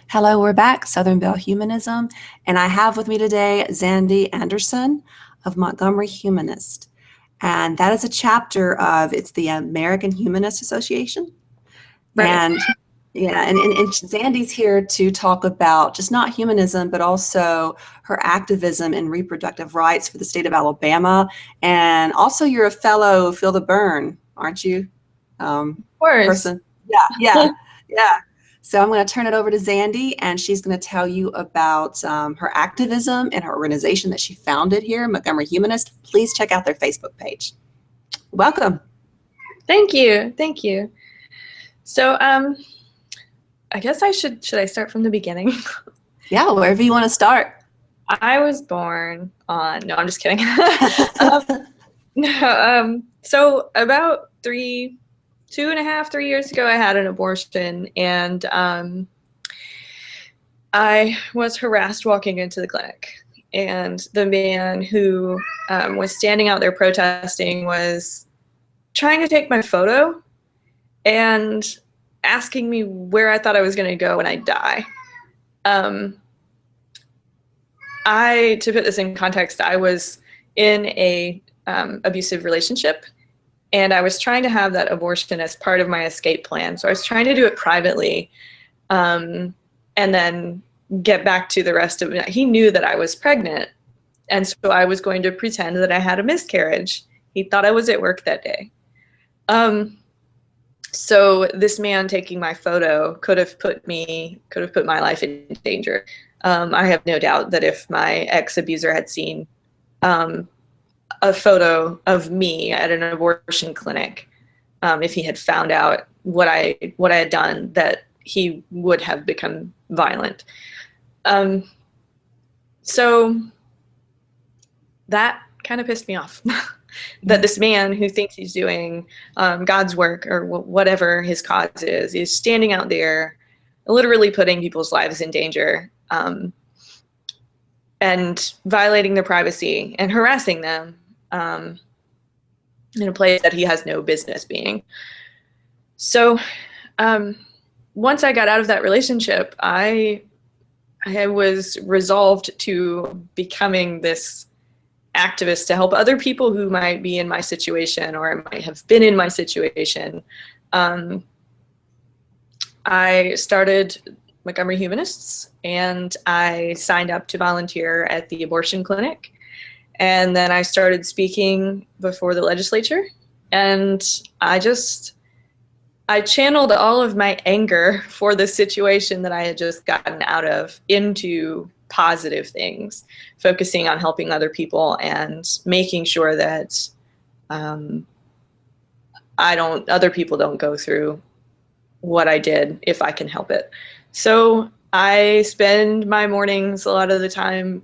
Hello, we're back, Southern Belle Humanism, and I have with me today Xandi Andersen of Montgomery Humanist. And that is a chapter of, it's the American Humanist Association. Right. And and Xandi's here to talk about just not humanism, but also her activism in reproductive rights for the state of Alabama. And also you're a fellow Feel the Burn, aren't you? Of course. Person. Yeah. So I'm going to turn it over to Xandi, and she's going to tell you about her activism and her organization that she founded here, Montgomery Humanist. Please check out their Facebook page. Welcome. Thank you. Thank you. So I guess should I start from the beginning? Yeah, wherever you want to start. I was born on, no, I'm just kidding. So about 2.5-3 years ago, I had an abortion, and I was harassed walking into the clinic. And the man who was standing out there protesting was trying to take my photo and asking me where I thought I was going to go when I die. To put this in context, I was in a abusive relationship, and I was trying to have that abortion as part of my escape plan. So I was trying to do it privately, and then get back to the rest of it. He knew that I was pregnant, and so I was going to pretend that I had a miscarriage. He thought I was at work that day. So this man taking my photo could have put my life in danger. I have no doubt that if my ex-abuser had seen a photo of me at an abortion clinic, if he had found out what I had done, that he would have become violent. So that kind of pissed me off. That this man who thinks he's doing God's work, or whatever his cause is standing out there literally putting people's lives in danger, and violating their privacy and harassing them in a place that he has no business being. So once I got out of that relationship, I was resolved to becoming this activist to help other people who might be in my situation or might have been in my situation. I started Montgomery Humanists, and I signed up to volunteer at the abortion clinic. And then I started speaking before the legislature, and I channeled all of my anger for the situation that I had just gotten out of into positive things, focusing on helping other people and making sure that other people don't go through what I did if I can help it. So I spend my mornings a lot of the time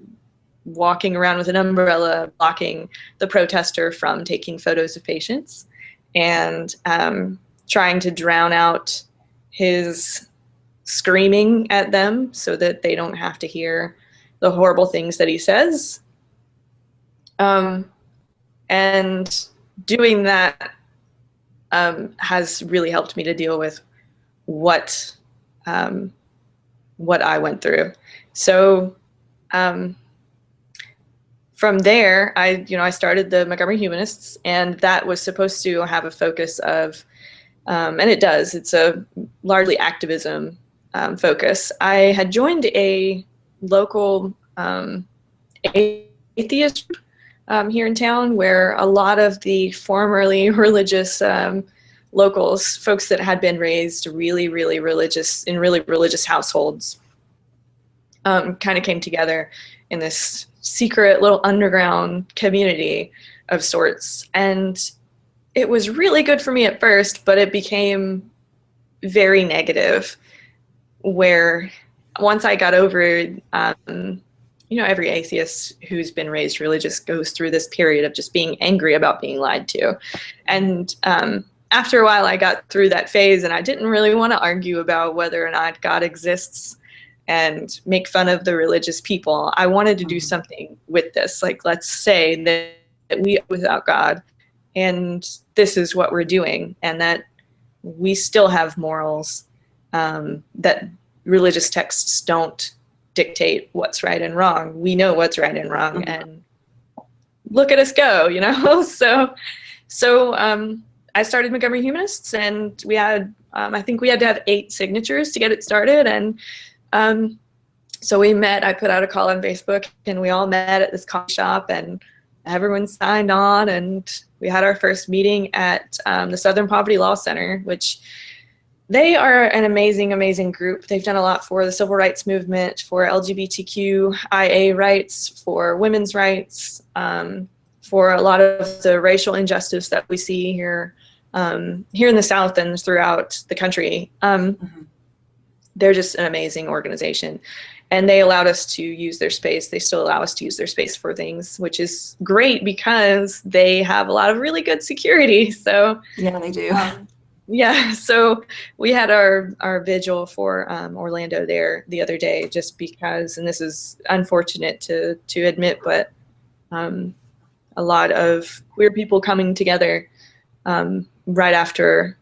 walking around with an umbrella, blocking the protester from taking photos of patients, and trying to drown out his screaming at them so that they don't have to hear the horrible things that he says. And doing that has really helped me to deal with what I went through. So from there, I started the Montgomery Humanists, and that was supposed to have a focus of, and it does, it's a largely activism focus. I had joined a local atheist group here in town, where a lot of the formerly religious locals, folks that had been raised really religious households, kind of came together in this secret little underground community of sorts. And it was really good for me at first, but it became very negative, where once I got over it, every atheist who's been raised religious goes through this period of just being angry about being lied to. And after a while, I got through that phase, and I didn't really want to argue about whether or not God exists and make fun of the religious people. I wanted to do something with this. Like, let's say that we are without God, and this is what we're doing, and that we still have morals that religious texts don't dictate what's right and wrong. We know what's right and wrong, and look at us go, you know? So I started Montgomery Humanists, and we had, I think we had to have 8 signatures to get it started. And so we met, I put out a call on Facebook, and we all met at this coffee shop, and everyone signed on, and we had our first meeting at the Southern Poverty Law Center, which they are an amazing, amazing group. They've done a lot for the civil rights movement, for LGBTQIA rights, for women's rights, for a lot of the racial injustice that we see here, here in the South and throughout the country. They're just an amazing organization. And they allowed us to use their space. They still allow us to use their space for things, which is great because they have a lot of really good security. So yeah, they do. Yeah, so we had our vigil for Orlando there the other day, just because, and this is unfortunate to admit, but a lot of queer people coming together right after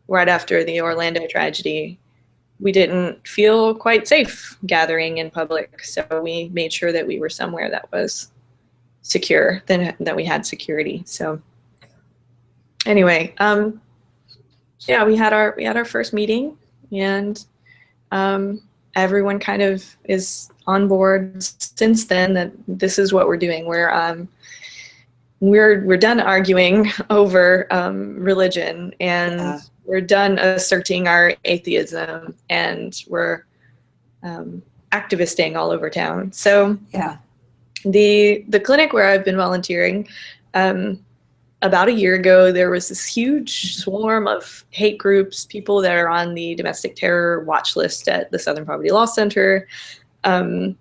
the Orlando tragedy. We didn't feel quite safe gathering in public, so we made sure that we were somewhere that was secure, that we had security. So anyway, yeah, we had our first meeting, and everyone kind of is on board since then that this is what we're doing. We're done arguing over religion, and we're done asserting our atheism, and we're activisting all over town. So yeah, the clinic where I've been volunteering, about a year ago, there was this huge swarm of hate groups, people that are on the domestic terror watch list at the Southern Poverty Law Center, came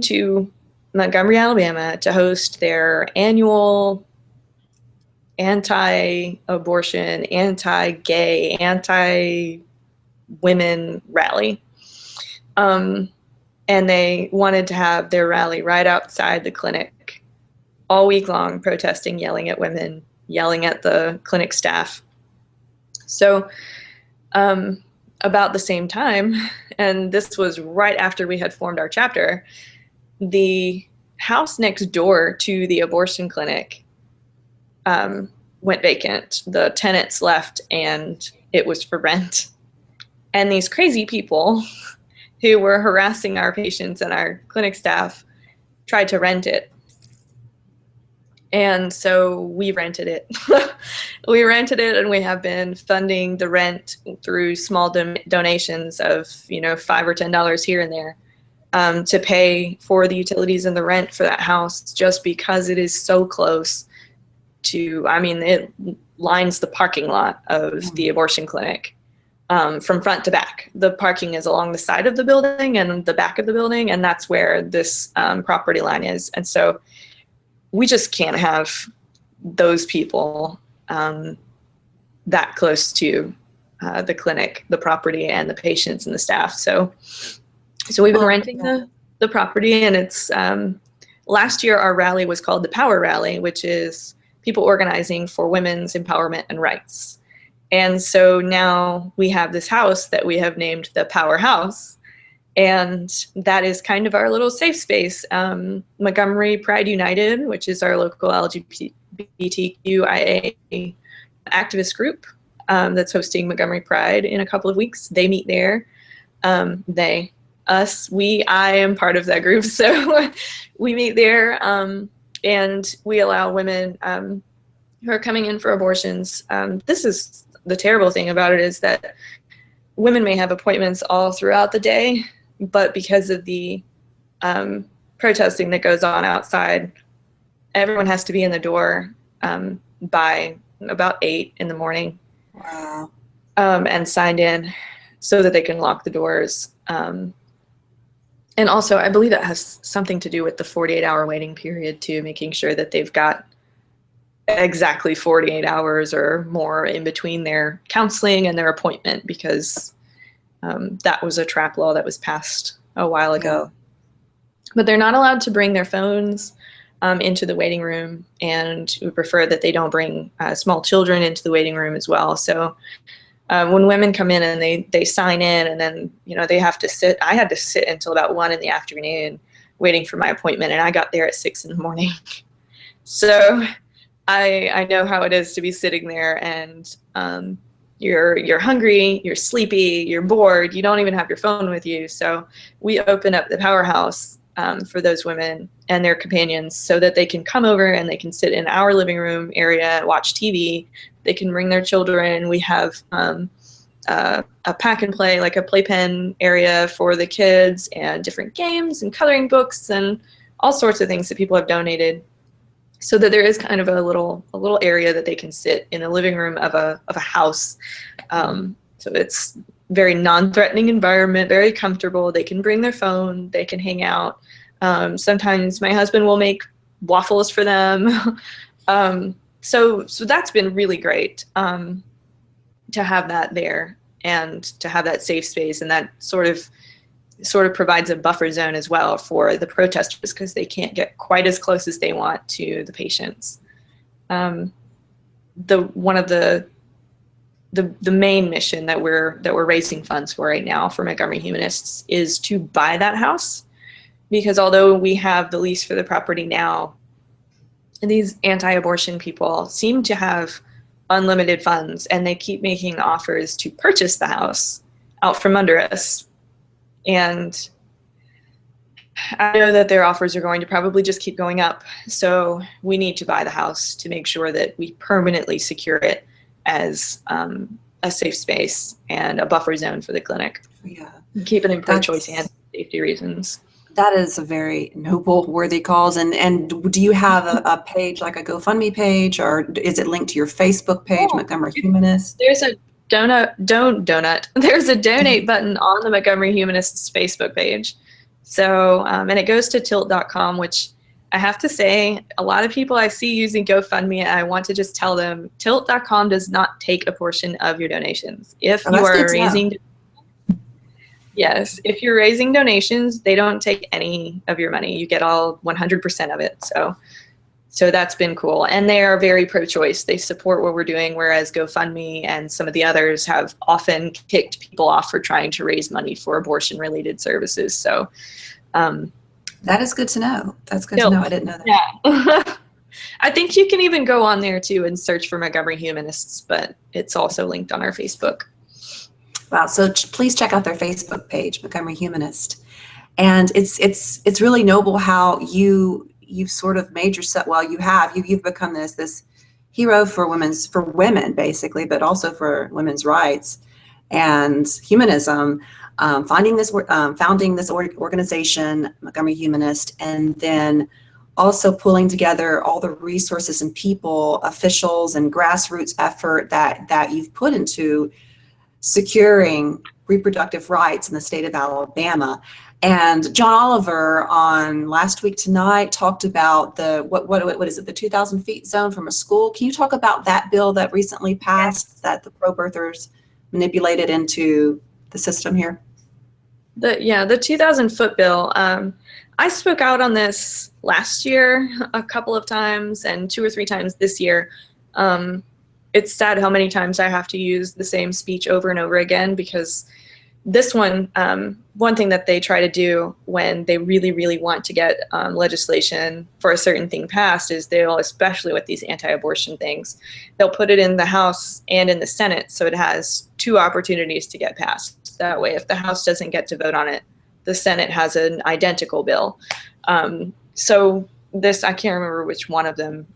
to Montgomery, Alabama to host their annual anti-abortion, anti-gay, anti-women rally. And they wanted to have their rally right outside the clinic all week long, protesting, yelling at women, yelling at the clinic staff. So about the same time, and this was right after we had formed our chapter, the house next door to the abortion clinic went vacant. The tenants left, and it was for rent. And these crazy people who were harassing our patients and our clinic staff tried to rent it. And so we rented it. We rented it, and we have been funding the rent through small donations of, $5 or $10 here and there, to pay for the utilities and the rent for that house, just because it is so close to, it lines the parking lot of the abortion clinic from front to back. The parking is along the side of the building and the back of the building, and that's where this property line is. And so we just can't have those people that close to the clinic, the property, and the patients and the staff. So we've been renting the property, and it's last year our rally was called the Power Rally, which is people organizing for women's empowerment and rights. And so now we have this house that we have named the Power House, and that is kind of our little safe space. Montgomery Pride United, which is our local LGBTQIA activist group that's hosting Montgomery Pride in a couple of weeks, they meet there. I am part of that group, so we meet there, and we allow women who are coming in for abortions. This is the terrible thing about it, is that women may have appointments all throughout the day, but because of the protesting that goes on outside, everyone has to be in the door by about 8 in the morning. Wow. And signed in so that they can lock the doors. And also, I believe that has something to do with the 48-hour waiting period too, making sure that they've got exactly 48 hours or more in between their counseling and their appointment, because that was a trap law that was passed a while ago. But they're not allowed to bring their phones into the waiting room, and we prefer that they don't bring small children into the waiting room as well. So when women come in and they sign in, and then, you know, they have to sit. I had to sit until about 1 in the afternoon waiting for my appointment, and I got there at 6 in the morning. So I know how it is to be sitting there, and you're hungry, you're sleepy, you're bored, you don't even have your phone with you. So we open up the powerhouse for those women and their companions so that they can come over and they can sit in our living room area, watch TV. They can bring their children. We have a pack and play, like a playpen area for the kids, and different games and coloring books and all sorts of things that people have donated, so that there is kind of a little area that they can sit in the living room of a house. So it's very non-threatening environment, very comfortable. They can bring their phone, they can hang out. Sometimes my husband will make waffles for them. So that's been really great, to have that there and to have that safe space, and that sort of provides a buffer zone as well for the protesters, because they can't get quite as close as they want to the patients. One of the main mission that we're raising funds for right now for Montgomery Humanists is to buy that house, because although we have the lease for the property now, these anti-abortion people seem to have unlimited funds, and they keep making offers to purchase the house out from under us. And I know that their offers are going to probably just keep going up. So we need to buy the house to make sure that we permanently secure it as a safe space and a buffer zone for the clinic. Yeah. Keep it in pro-choice hands for safety reasons. That is a very noble, worthy cause. And do you have a page, like a GoFundMe page, or is it linked to your Facebook page, Montgomery Humanists? There's a There's a donate button on the Montgomery Humanists Facebook page. So, and it goes to tilt.com, which I have to say, a lot of people I see using GoFundMe, and I want to just tell them, tilt.com does not take a portion of your donations. If you are raising, yes, if you're raising donations, they don't take any of your money. You get all 100% of it. So that's been cool. And they are very pro-choice. They support what we're doing, whereas GoFundMe and some of the others have often kicked people off for trying to raise money for abortion-related services. So that is good to know. That's good to know. I didn't know that. Yeah. I think you can even go on there too and search for Montgomery Humanists, but it's also linked on our Facebook. Wow. So please check out their Facebook page, Montgomery Humanist. And it's really noble how you've sort of made yourself, well, you've become this hero for women basically, but also for women's rights and humanism, founding this organization, Montgomery Humanist, and then also pulling together all the resources and people, officials and grassroots effort that you've put into securing reproductive rights in the state of Alabama. And John Oliver on Last Week Tonight talked about the what is it, the 2,000 feet zone from a school. Can you talk about that bill that recently passed that the pro-birthers manipulated into the system here? The 2,000 foot bill. I spoke out on this last year a couple of times and 2 or 3 times this year. It's sad how many times I have to use the same speech over and over again, because this one thing that they try to do when they really, really want to get legislation for a certain thing passed is they'll, especially with these anti-abortion things, they'll put it in the House and in the Senate, so it has 2 opportunities to get passed. That way, if the House doesn't get to vote on it, the Senate has an identical bill. So this, I can't remember which one of them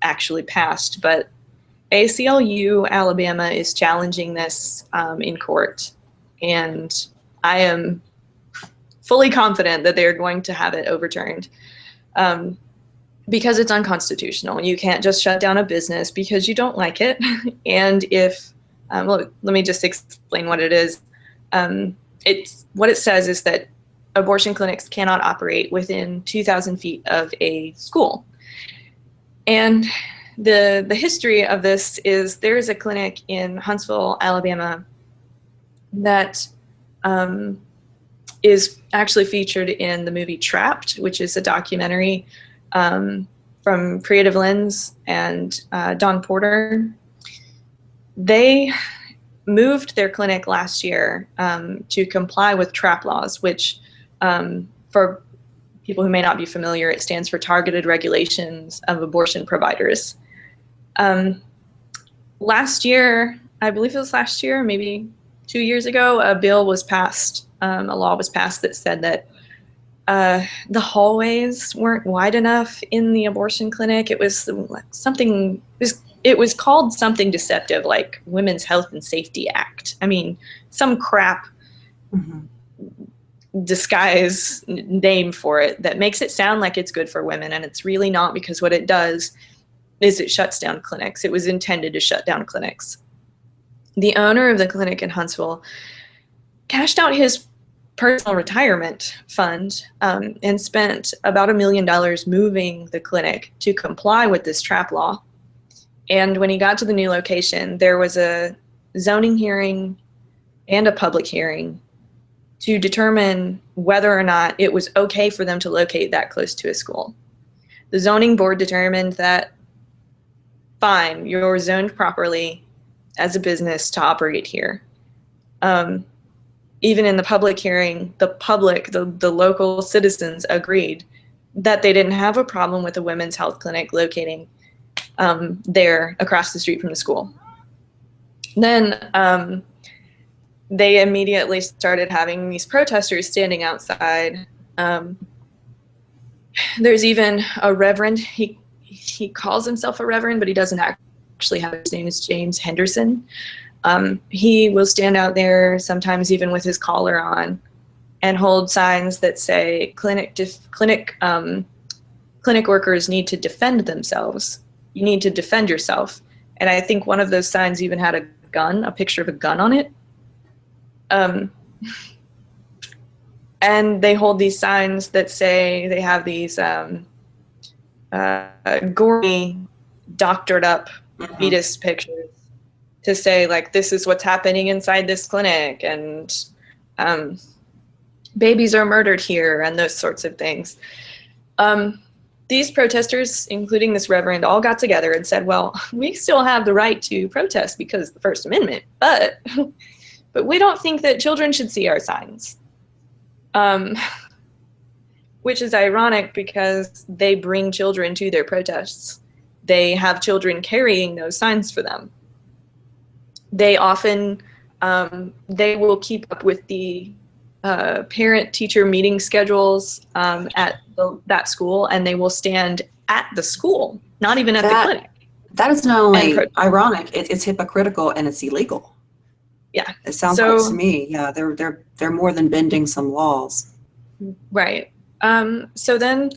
actually passed, but ACLU Alabama is challenging this in court. And I am fully confident that they're going to have it overturned because it's unconstitutional. You can't just shut down a business because you don't like it. And if, let me just explain what it is. What it says is that abortion clinics cannot operate within 2,000 feet of a school. And the history of this is there is a clinic in Huntsville, Alabama, that is actually featured in the movie Trapped, which is a documentary from Creative Lens and Don Porter. They moved their clinic last year to comply with TRAP laws, which for people who may not be familiar, it stands for Targeted Regulations of Abortion Providers. Last year, I believe it was last year, maybe 2 years ago, a bill was passed, a law was passed that said that the hallways weren't wide enough in the abortion clinic. It was something, it was called something deceptive, like Women's Health and Safety Act. I mean, some crap disguise name for it that makes it sound like it's good for women, and it's really not, because what it does is it shuts down clinics. It was intended to shut down clinics. The owner of the clinic in Huntsville cashed out his personal retirement fund and spent about $1 million moving the clinic to comply with this TRAP law. And when he got to the new location, there was a zoning hearing and a public hearing to determine whether or not it was okay for them to locate that close to a school. The zoning board determined that, fine, you're zoned properly as a business to operate here. Even in the public hearing, the local citizens agreed that they didn't have a problem with a women's health clinic locating there across the street from the school. Then they immediately started having these protesters standing outside. There's even a reverend. He calls himself a reverend, but he doesn't actually have, his name is Xandi Andersen. He will stand out there sometimes even with his collar on and hold signs that say clinic workers need to defend themselves. You need to defend yourself. And I think one of those signs even had a gun, a picture of a gun on it. And they hold these signs that say, they have these gory, doctored up fetus pictures to say, like, this is what's happening inside this clinic, and babies are murdered here, and those sorts of things. These protesters, including this reverend, all got together and said, well, we still have the right to protest because of the First Amendment, but we don't think that children should see our signs. Which is ironic because they bring children to their protests. They have children carrying those signs for them. They often, they will keep up with the parent-teacher meeting schedules at that school, and they will stand at the school, not even at the clinic. That is not only ironic, it's hypocritical, and it's illegal. Yeah. It sounds like to me, yeah, they're more than bending some laws. Right. So then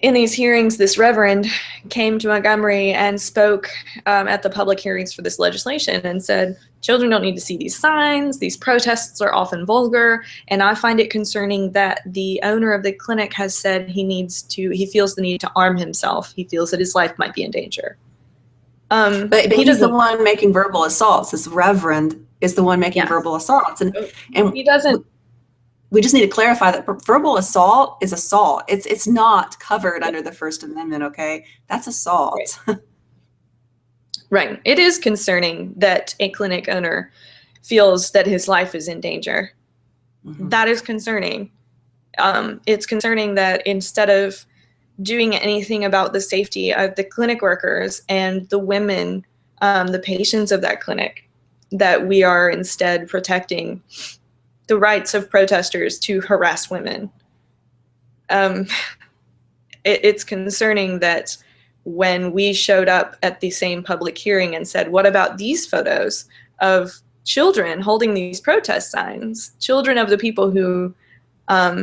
in these hearings, this reverend came to Montgomery and spoke at the public hearings for this legislation and said, children don't need to see these signs. These protests are often vulgar. And I find it concerning that the owner of the clinic has said he feels the need to arm himself. He feels that his life might be in danger. But he's the one making verbal assaults. This reverend is the one making verbal assaults. And he doesn't. We just need to clarify that verbal assault is assault. It's not covered under the First Amendment, okay? That's assault. Right. Right. It is concerning that a clinic owner feels that his life is in danger. That is concerning. It's concerning that instead of doing anything about the safety of the clinic workers and the women, the patients of that clinic, that we are instead protecting the rights of protesters to harass women. It's concerning that when we showed up at the same public hearing and said, what about these photos of children holding these protest signs, children of the people who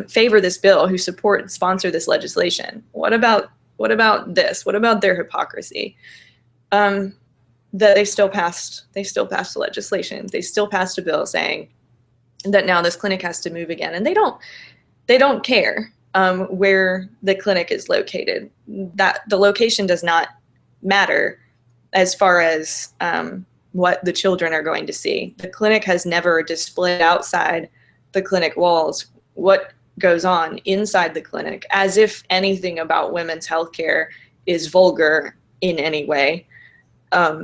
favor this bill, who support and sponsor this legislation? What about this? What about their hypocrisy? That they still passed the legislation. They still passed a bill saying that now this clinic has to move again, and they don't care where the clinic is located. That the location does not matter as far as what the children are going to see. The clinic has never displayed outside the clinic walls what goes on inside the clinic, as if anything about women's health care is vulgar in any way.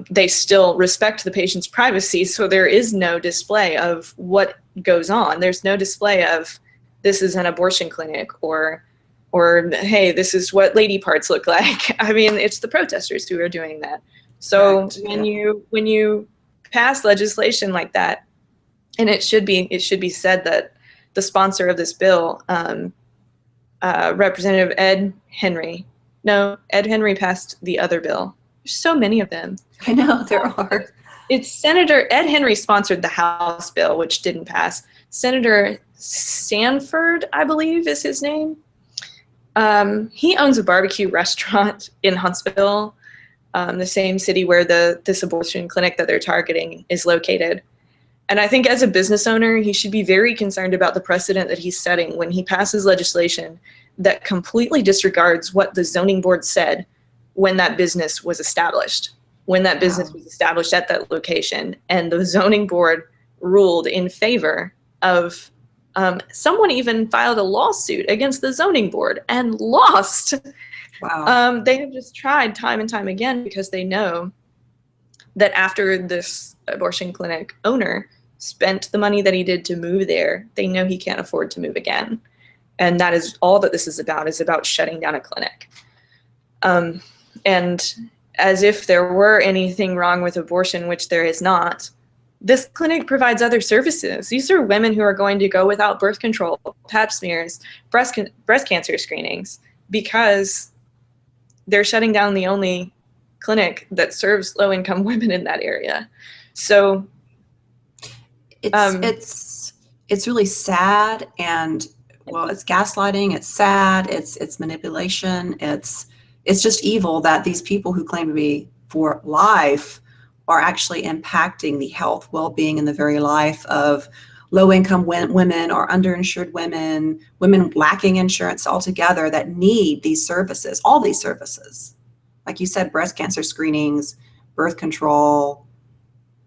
they still respect the patient's privacy. So there is no display of what goes on. There's no display of this is an abortion clinic or hey, this is what lady parts look like. I mean, it's the protesters who are doing that. So Correct. when you pass legislation like that, and it should be said that the sponsor of this bill, Representative Ed Henry passed the other bill. There's so many of them. I know there are. It's Senator Ed Henry sponsored the House bill, which didn't pass. Senator Sanford, I believe is his name. He owns a barbecue restaurant in Huntsville, the same city where this abortion clinic that they're targeting is located. And I think as a business owner, he should be very concerned about the precedent that he's setting when he passes legislation that completely disregards what the zoning board said when that business was established, at that location. And the zoning board ruled in favor of someone even filed a lawsuit against the zoning board and lost. Wow. They have just tried time and time again because they know that after this abortion clinic owner spent the money that he did to move there, they know he can't afford to move again. And that is all that this is about shutting down a clinic. And as if there were anything wrong with abortion, which there is not, this clinic provides other services. These are women who are going to go without birth control, pap smears, breast cancer screenings, because they're shutting down the only clinic that serves low-income women in that area. So it's really sad, and well, it's gaslighting, it's sad, it's manipulation, it's just evil that these people who claim to be for life are actually impacting the health, well-being, and the very life of low-income women or underinsured women lacking insurance altogether that need these services, all these services. Like you said, breast cancer screenings, birth control,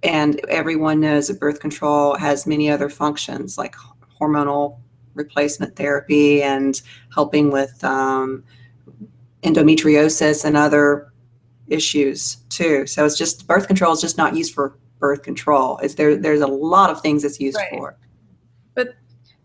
and everyone knows that birth control has many other functions like hormonal replacement therapy and helping with endometriosis and other issues too. So it's just birth control is just not used for birth control. There's a lot of things it's used for. But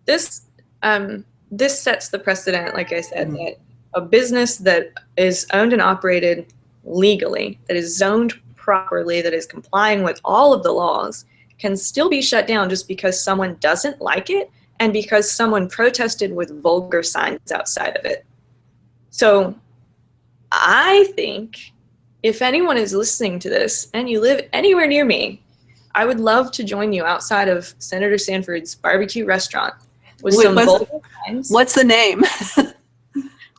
this sets the precedent, like I said, that a business that is owned and operated legally, that is zoned properly, that is complying with all of the laws, can still be shut down just because someone doesn't like it and because someone protested with vulgar signs outside of it. So I think if anyone is listening to this and you live anywhere near me, I would love to join you outside of Senator Sanford's barbecue restaurant with some vulgar signs. What's the name?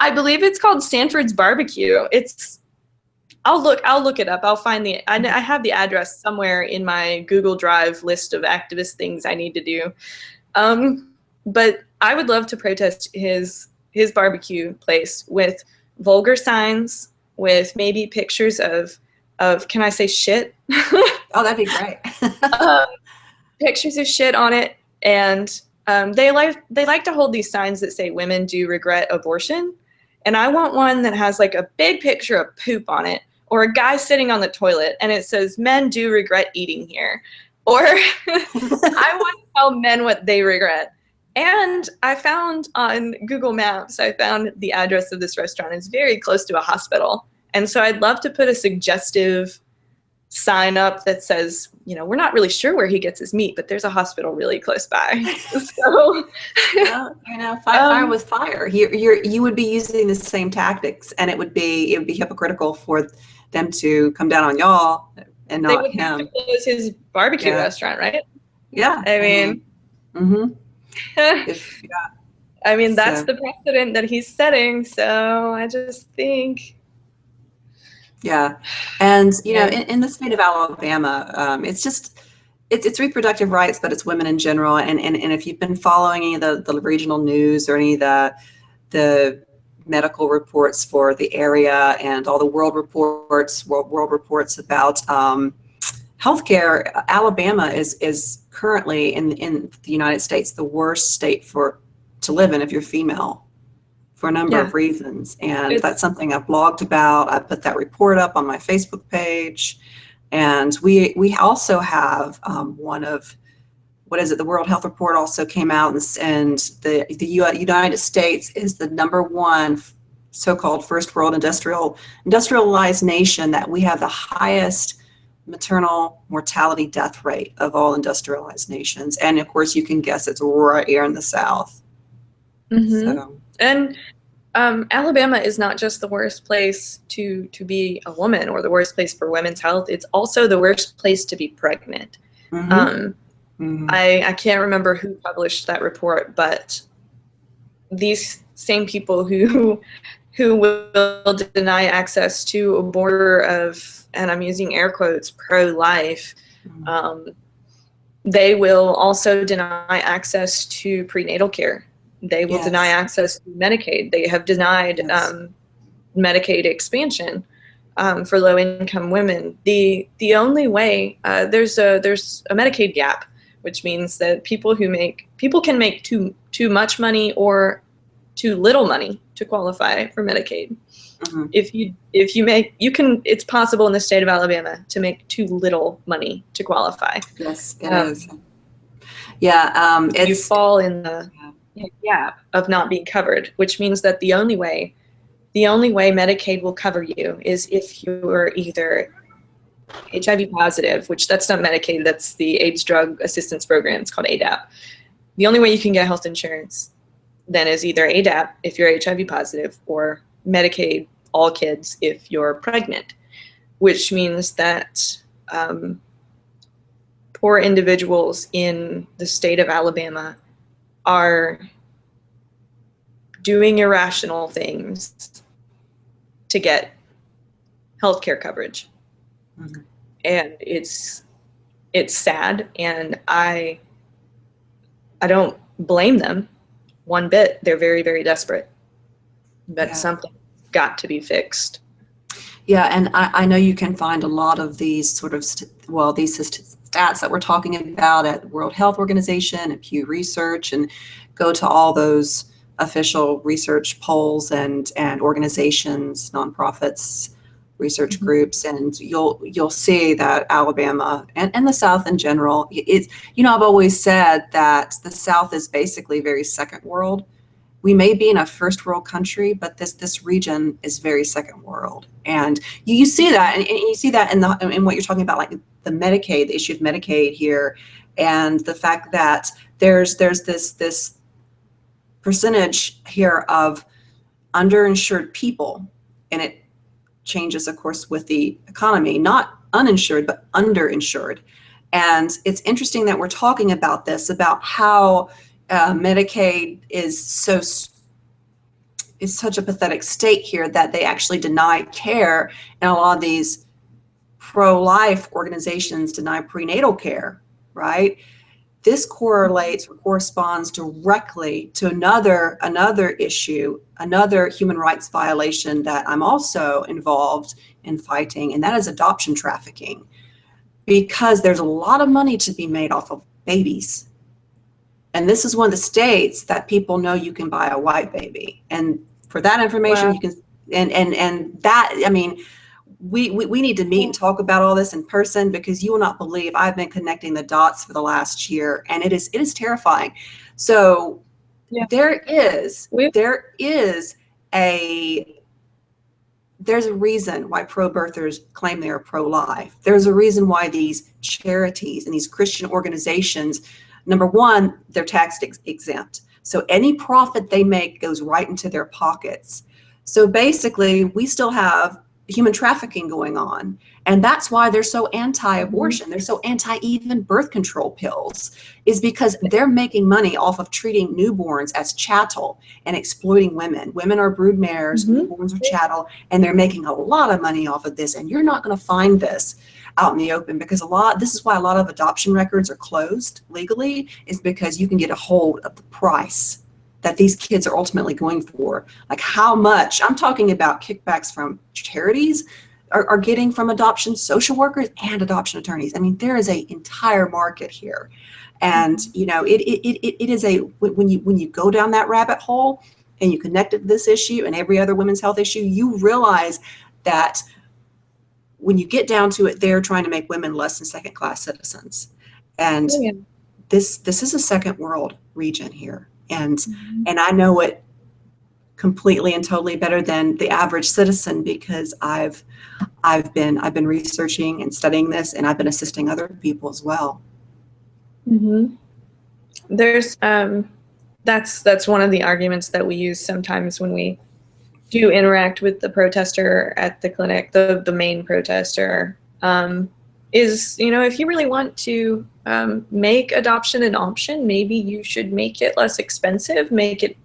I believe it's called Sanford's Barbecue. I'll look it up. I'll find I have the address somewhere in my Google Drive list of activist things I need to do. But I would love to protest his barbecue place with vulgar signs, with maybe pictures of can I say shit? Oh, that'd be great. Pictures of shit on it, and they like to hold these signs that say women do regret abortion, and I want one that has like a big picture of poop on it, or a guy sitting on the toilet, and it says men do regret eating here, or I want to tell men what they regret. And I found on Google Maps, I found the address of this restaurant is very close to a hospital. And so I'd love to put a suggestive sign up that says, we're not really sure where he gets his meat, but there's a hospital really close by. So, fire with fire. You would be using the same tactics, and it would be hypocritical for them to come down on y'all and not him. They would have to close his barbecue restaurant, right? Yeah. I mean, I mean, that's the precedent that he's setting. So I just think. Yeah. And, in the state of Alabama, it's reproductive rights, but it's women in general. And if you've been following any of the regional news or any of the medical reports for the area and all the world reports about healthcare, Alabama is currently in the United States the worst state to live in if you're female, for a number of reasons. And that's something I've blogged about. I put that report up on my Facebook page. And we also have one of, what is it? The World Health Report also came out, and the United States is the #1 so-called first world industrialized nation, that we have the highest maternal mortality death rate of all industrialized nations. And of course, you can guess it's right here in the South. So. And Alabama is not just the worst place to be a woman or the worst place for women's health. It's also the worst place to be pregnant. I can't remember who published that report, but these same people who will deny access to a border of, and I'm using air quotes, pro-life, they will also deny access to prenatal care. They will deny access to Medicaid. They have denied Medicaid expansion for low-income women. The only way, there's a Medicaid gap, which means that people can make too much money or too little money to qualify for Medicaid. If you make, it's possible in the state of Alabama to make too little money to qualify. Yes, it is. Yeah, you fall in the gap of not being covered, which means that the only way Medicaid will cover you is if you're either HIV positive, which that's not Medicaid, that's the AIDS Drug Assistance Program. It's called ADAP. The only way you can get health insurance then is either ADAP if you're HIV positive, or Medicaid, all kids, if you're pregnant, which means that poor individuals in the state of Alabama are doing irrational things to get healthcare coverage. And it's sad, and I don't blame them one bit. They're very, very desperate, but something's got to be fixed. Yeah, and I know you can find a lot of these sort of these stats that we're talking about at World Health Organization and Pew Research, and go to all those official research polls and organizations, nonprofits, research groups, and you'll see that Alabama and the South in general, it's, I've always said that the South is basically very second world. We may be in a first world country, but this region is very second world, and you see that, and you see that in what you're talking about, like the Medicaid, the issue of Medicaid here, and the fact that there's this percentage here of underinsured people, and it changes, of course, with the economy, not uninsured, but underinsured. And it's interesting that we're talking about this, about how Medicaid is such a pathetic state here, that they actually deny care, and a lot of these pro-life organizations deny prenatal care, right? This correlates or corresponds directly to another issue, another human rights violation that I'm also involved in fighting, and that is adoption trafficking. Because there's a lot of money to be made off of babies. And this is one of the states that people know you can buy a white baby. And for that information, you can, and that, I mean, we need to meet and talk about all this in person, because you will not believe, I've been connecting the dots for the last year, and it is terrifying. So there's a reason why pro-birthers claim they are pro-life. There's a reason why these charities and these Christian organizations, number one, they're tax exempt. So any profit they make goes right into their pockets. So basically, we still have human trafficking going on. And that's why they're so anti-abortion. They're so anti-even birth control pills, is because they're making money off of treating newborns as chattel and exploiting women. Women are brood mares, newborns are chattel, and they're making a lot of money off of this. And you're not going to find this out in the open, because this is why a lot of adoption records are closed legally, is because you can get a hold of the price that these kids are ultimately going for. Like how much, I'm talking about kickbacks from charities are getting from adoption social workers and adoption attorneys. I mean, there is an entire market here. And, it is when you go down that rabbit hole and you connect it to this issue and every other women's health issue, you realize that when you get down to it, they're trying to make women less than second-class citizens. And Oh, yeah. this is a second world region here. And Mhm. and I know it completely and totally better than the average citizen, because I've been researching and studying this, and I've been assisting other people as well. Mm-hmm. There's that's one of the arguments that we use sometimes when we do interact with the protester at the clinic, the main protester, is, if you really want to make adoption an option, maybe you should make it less expensive, make it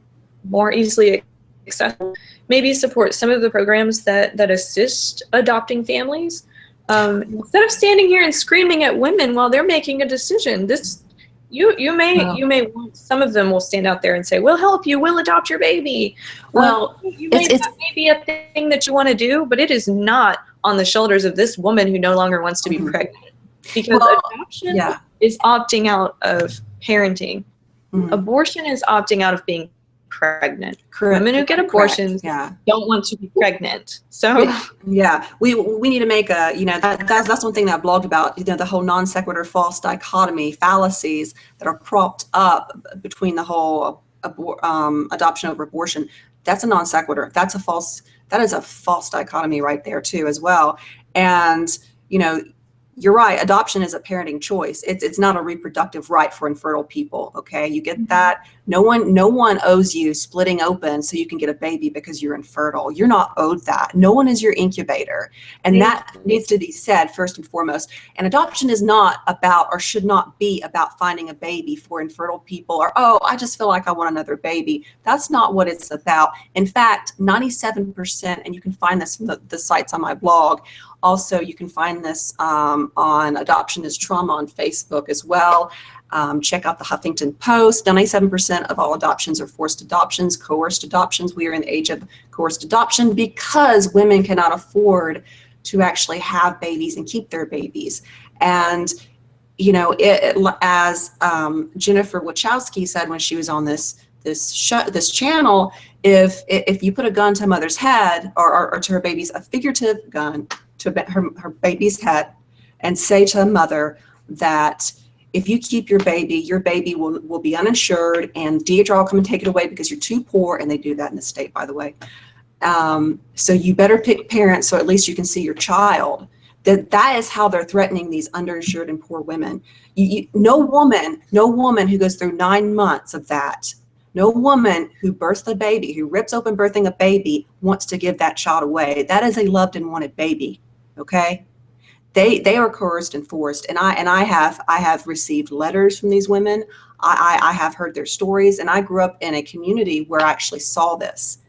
more easily accessible, maybe support some of the programs that assist adopting families. Instead of standing here and screaming at women while they're making a decision, you may want, some of them will stand out there and say, we'll help you, we'll adopt your baby. Well, That may be a thing that you want to do, but it is not on the shoulders of this woman who no longer wants to be pregnant. Because adoption is opting out of parenting. Abortion is opting out of being pregnant. Women who get abortions don't want to be pregnant. So we need to make a, that's one thing that I blogged about, the whole non sequitur false dichotomy fallacies that are propped up between the whole adoption over abortion. That's a non sequitur. That is a false dichotomy right there too as well. And you're right, adoption is a parenting choice. It's not a reproductive right for infertile people. Okay, you get that? No one owes you splitting open so you can get a baby because you're infertile. You're not owed that. No one is your incubator. And that needs to be said first and foremost. And adoption is not about, or should not be about, finding a baby for infertile people, or, oh, I just feel like I want another baby. That's not what it's about. In fact, 97%, and you can find this from the sites on my blog. Also, you can find this on Adoption is Trauma on Facebook as well. Check out the Huffington Post. 97% of all adoptions are forced adoptions, coerced adoptions. We are in the age of coerced adoption because women cannot afford to actually have babies and keep their babies. And, as Jennifer Wachowski said when she was on this channel, if you put a gun to a mother's head, or to her baby's, a figurative gun to her baby's head, and say to a mother that if you keep your baby will be uninsured, and DHR will come and take it away because you're too poor, and they do that in the state, by the way. So you better pick parents so at least you can see your child. That is how they're threatening these underinsured and poor women. No woman who goes through 9 months of that, no woman who births a baby, who rips open birthing a baby, wants to give that child away. That is a loved and wanted baby. Okay, they are coerced and forced, and I have received letters from these women. I have heard their stories, and I grew up in a community where I actually saw this.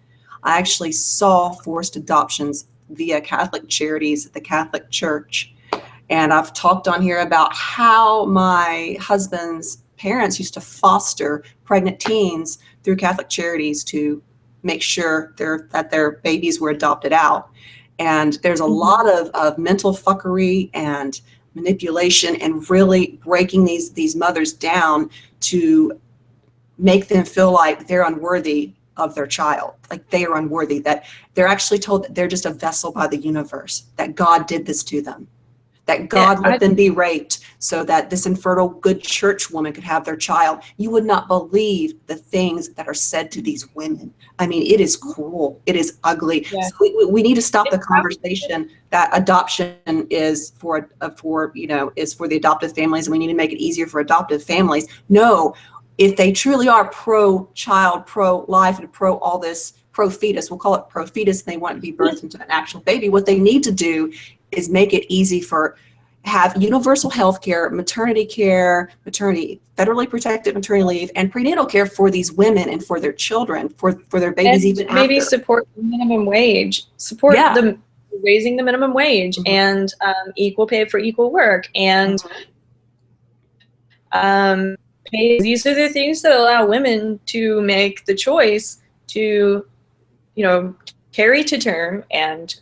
I actually saw forced adoptions via Catholic charities at the Catholic Church, and I've talked on here about how my husband's parents used to foster pregnant teens through Catholic charities to make sure that their babies were adopted out. And there's a lot of mental fuckery and manipulation, and really breaking these mothers down to make them feel like they're unworthy of their child, like they are unworthy, that they're actually told that they're just a vessel by the universe, that God did this to them, that God let them be raped so that this infertile good church woman could have their child. You would not believe the things that are said to these women. I mean, it is cruel. It is ugly. Yeah. So we need to stop the conversation that adoption is for the adoptive families, and we need to make it easier for adoptive families. No, if they truly are pro-child, pro-life, and all this, pro-fetus, we'll call it pro-fetus, and they want to be birthed into an actual baby, what they need to do is make it easy have universal health care, maternity care, federally protected maternity leave, and prenatal care for these women and for their children, for their babies, and even maybe after. Support the minimum wage, raising the minimum wage, and equal pay for equal work, and pay. These are the things that allow women to make the choice to, carry to term and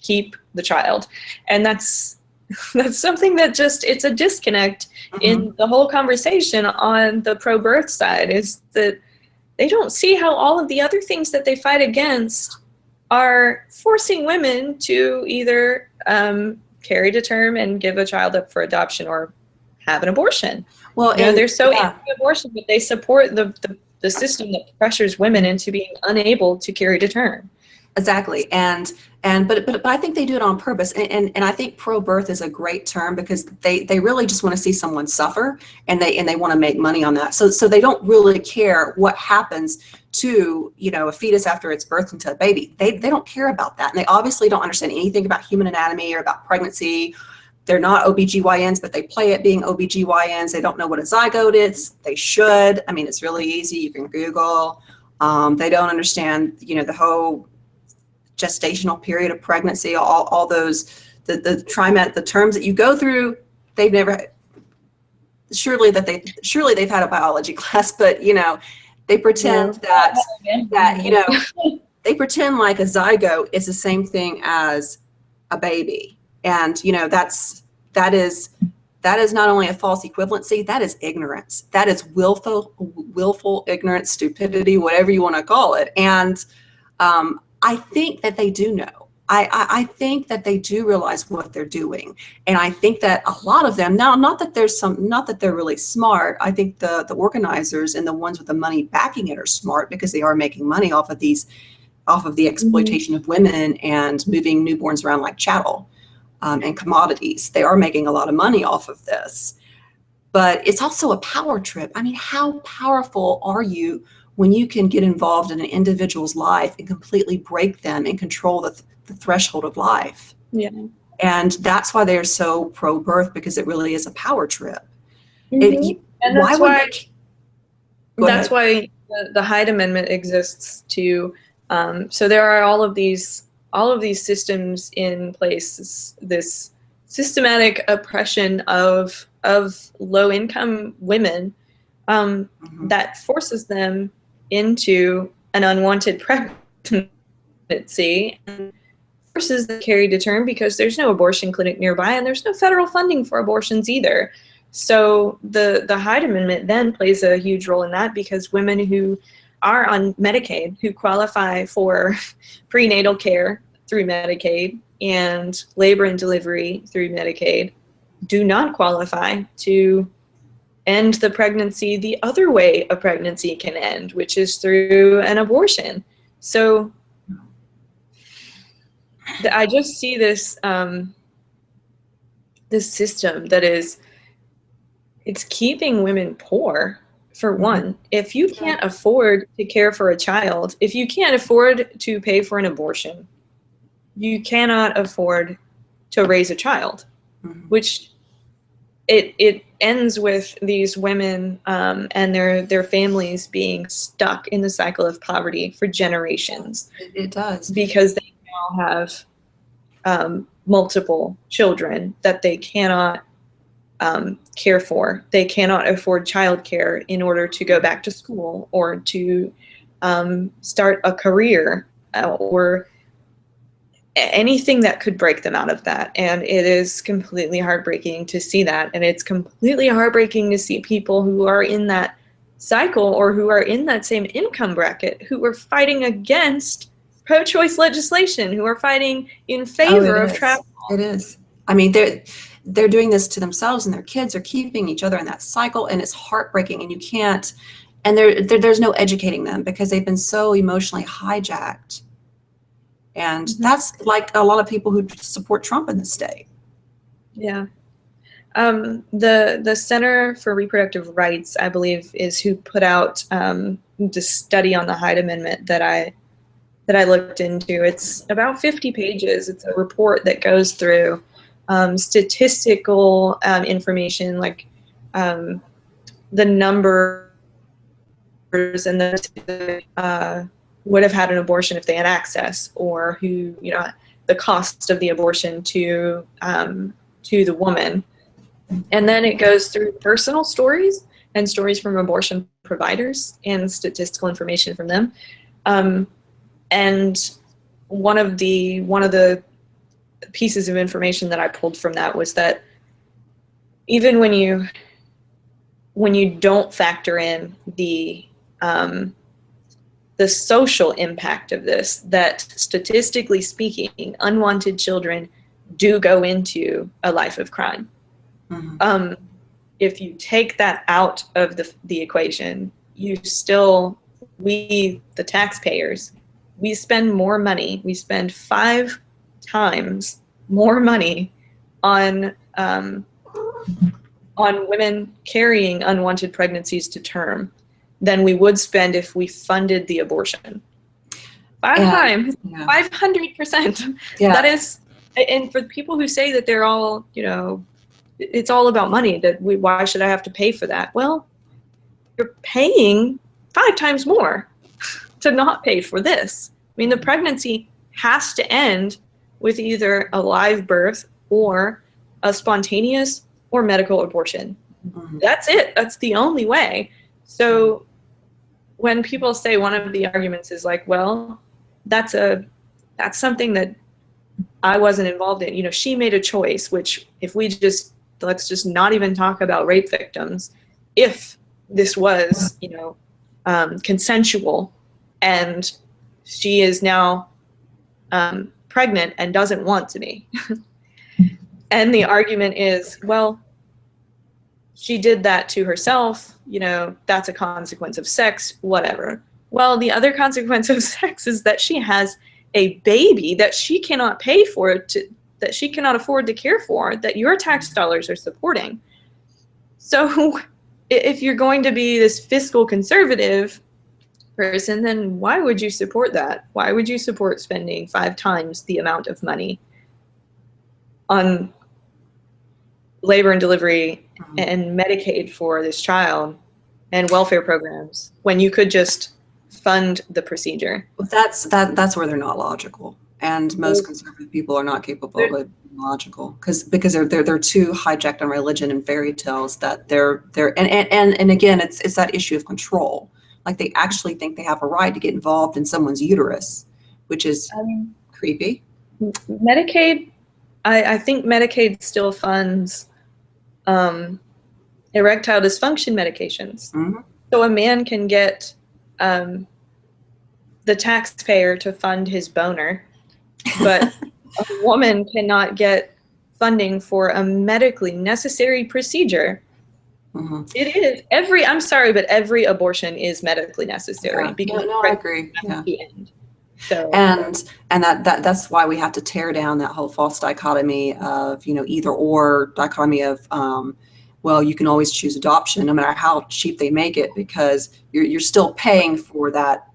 keep the child. And that's something that it's a disconnect in the whole conversation on the pro-birth side, is that they don't see how all of the other things that they fight against are forcing women to either carry to term and give a child up for adoption or have an abortion. Well, You know, and they're so yeah, anti-abortion, but they support the system that pressures women into being unable to carry to term. exactly. But I think they do it on purpose. And I think pro-birth is a great term because they really just want to see someone suffer, and they want to make money on that. So they don't really care what happens to, you know, a fetus after it's birthed into a baby. They don't care about that. And they obviously don't understand anything about human anatomy or about pregnancy. They're not OBGYNs, but they play at being OBGYNs. They don't know what a zygote is. They should. I mean, it's really easy. You can Google. They don't understand, you know, the whole gestational period of pregnancy, all those, the terms that you go through. They've never, surely they've had a biology class, but, you know, they pretend that, you know, they pretend like a zygote is the same thing as a baby. And, you know, that is not only a false equivalency, that is ignorance. That is willful ignorance, stupidity, whatever you want to call it. And I think that they do know. I think that they do realize what they're doing. And I think that a lot of them, now, not that they're really smart. I think the organizers and the ones with the money backing it are smart because they are making money off of the exploitation of women and moving newborns around like chattel. And commodities. They are making a lot of money off of this. But it's also a power trip. I mean, how powerful are you when you can get involved in an individual's life and completely break them and control the threshold of life? Yeah. And that's why they're so pro-birth, because it really is a power trip. And that's why the Hyde Amendment exists to, so there are all of these systems in place, this systematic oppression of low-income women that forces them into an unwanted pregnancy and forces them to carry to term because there's no abortion clinic nearby and there's no federal funding for abortions either. So the Hyde Amendment then plays a huge role in that, because women who are on Medicaid, who qualify for prenatal care through Medicaid and labor and delivery through Medicaid, do not qualify to end the pregnancy the other way a pregnancy can end, which is through an abortion. So I just see this this system that is, it's keeping women poor. For one, if you can't afford to care for a child, if you can't afford to pay for an abortion, you cannot afford to raise a child, which it ends with these women and their families being stuck in the cycle of poverty for generations. It does. Because they now have multiple children that they cannot care for. They cannot afford childcare in order to go back to school or to start a career or anything that could break them out of that. And it is completely heartbreaking to see that. And it's completely heartbreaking to see people who are in that cycle or who are in that same income bracket who are fighting against pro-choice legislation, who are fighting in favor of travel. It is. I mean, they're doing this to themselves, and their kids are keeping each other in that cycle, and it's heartbreaking. And you can't, and there's no educating them because they've been so emotionally hijacked. And that's like a lot of people who support Trump in this state. Yeah. The Center for Reproductive Rights, I believe, is who put out the study on the Hyde Amendment that I looked into. It's about 50 pages. It's a report that goes through statistical information, like the numbers and the would have had an abortion if they had access, or who, you know, the cost of the abortion to the woman. And then it goes through personal stories and stories from abortion providers and statistical information from them. And one of the pieces of information that I pulled from that was that even when you don't factor in the the social impact of this, that statistically speaking, unwanted children do go into a life of crime. Mm-hmm. If you take that out of the equation, we, the taxpayers, we spend more money. We spend 5 times more money on women carrying unwanted pregnancies to term than we would spend if we funded the abortion. 5 times, yeah. 500%. Yeah. That is, and for people who say that they're all, it's all about money, that why should I have to pay for that? Well, you're paying 5 times more to not pay for this. I mean, the pregnancy has to end with either a live birth or a spontaneous or medical abortion. Mm-hmm. That's it. That's the only way. So when people say, one of the arguments is like, well, that's something that I wasn't involved in. She made a choice, which if let's just not even talk about rape victims. If this was, consensual, and she is now pregnant and doesn't want to be. And the argument is, well, she did that to herself, that's a consequence of sex, whatever. Well, the other consequence of sex is that she has a baby that she cannot pay for, that she cannot afford to care for, that your tax dollars are supporting. So if you're going to be this fiscal conservative person, then why would you support that? Why would you support spending 5 times the amount of money on labor and delivery and Medicaid for this child and welfare programs when you could just fund the procedure? Well, that's where they're not logical, and most conservative people are not capable of being logical because they're too hijacked on religion and fairy tales that they're and again it's that issue of control. Like they actually think they have a right to get involved in someone's uterus, which is creepy. Medicaid, I think Medicaid still funds erectile dysfunction medications. Mm-hmm. So a man can get the taxpayer to fund his boner, but a woman cannot get funding for a medically necessary procedure. Mm-hmm. It is I'm sorry, but every abortion is medically necessary. Yeah. Because I agree. Yeah. The end. So and that's why we have to tear down that whole false dichotomy of either or dichotomy of well, you can always choose adoption no matter how cheap they make it, because you're still paying for that